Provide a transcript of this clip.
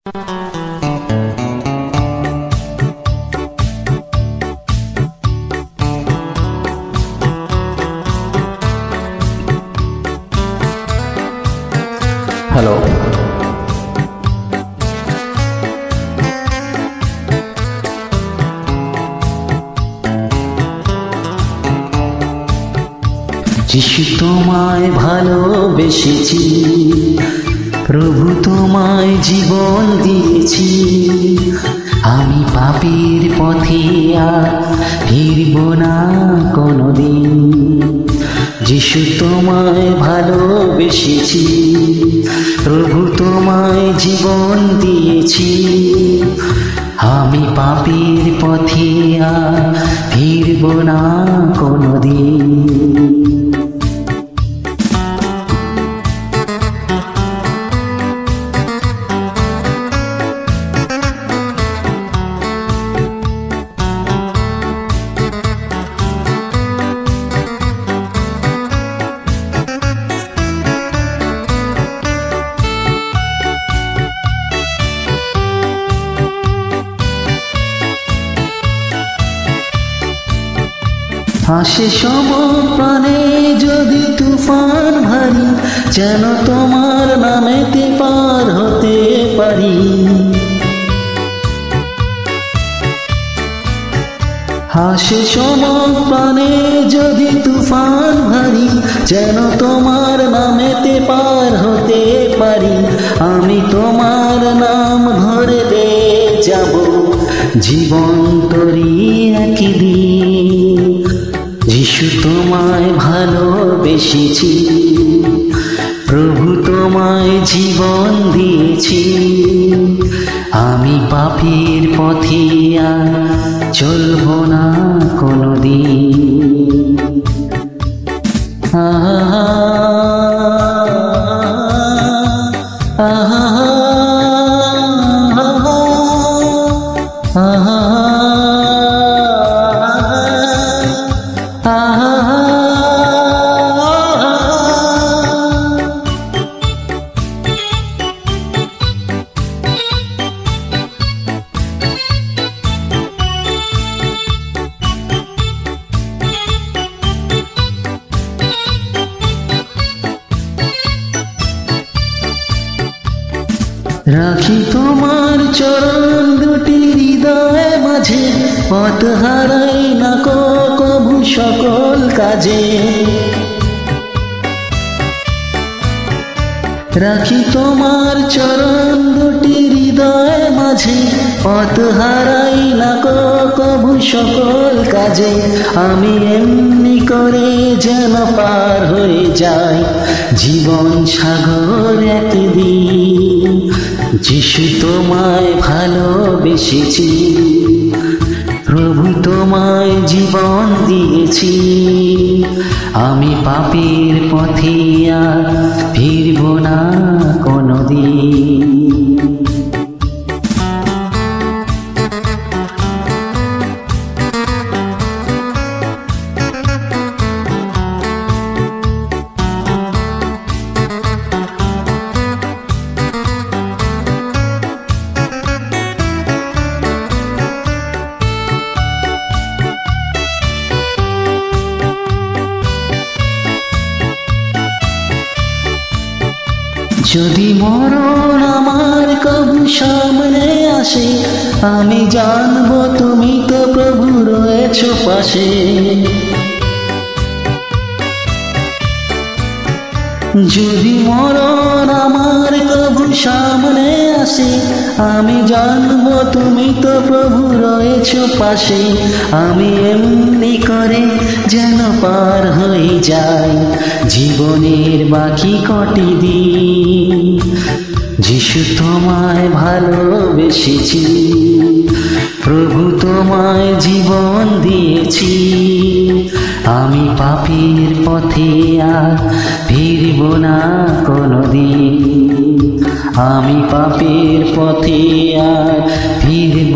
Hello, যিশু তোমায় ভালোবেসেছি, প্রভু তোমায় জীবন দিয়েছি। আমি পাপীর পথে আর ফিরব না কোনোদিন। যিশু তোমায় ভালোবেসেছি, প্রভু তোমায় জীবন দিয়েছি। আমি পাপীর পথে আর ফিরব না কোনোদিন। হাসে সমপ্রাণে যদি তুফান ভারী, যেন তোমার নামেতে পার হতে পারি। হাসে সমপ্রাণে যদি তুফান ভারী, যেন তোমার নামেতে পার হতে পারি। আমি তোমার নাম ধরে যাব জীবন তরি একদিন। যিশু তোমায় ভালোবেসেছি, প্রভু তোমায় জীবন দিয়েছি। আমি পাপীর পথে আর চলব না কোনোদিন। আহা আহা আহা রাখি তোমার চরণ দুটি হৃদয়ে মাঝে, পথ হারাই না কভু সকল কাজে। রাখি তোমার চরণ দুটি হৃদয়ে মাঝে, পথ হারাই না কভু সকল কাজে। আমি এমনি করে যেন পার হয়ে যাই জীবন সাগর একদিন। যিশু তোমায় ভালোবেসেছি, প্রভু তোমায় জীবন দিয়েছি। আমি পাপীর পথে আর ফিরব না কোনোদিন। যদি মরণ আমার কবু সামনে আসে, আমি জানবো তুমি তো প্রভু রয়েছো পাশে। যদি মরণ আমার কবু সামনে আসে, আমি জানবো তুমি তো প্রভু রয়েছো পাশে। আমি এমনি করে যেন পার হয়ে যাই জীবনের বাকি কটি দিন। যিশু তোমায় ভালোবেসেছি, প্রভু তোমায় জীবন দিয়েছি। আমি পাপীর পথে আর ফিরব না কোনোদিন। আমি পাপীর পথে আর ফিরব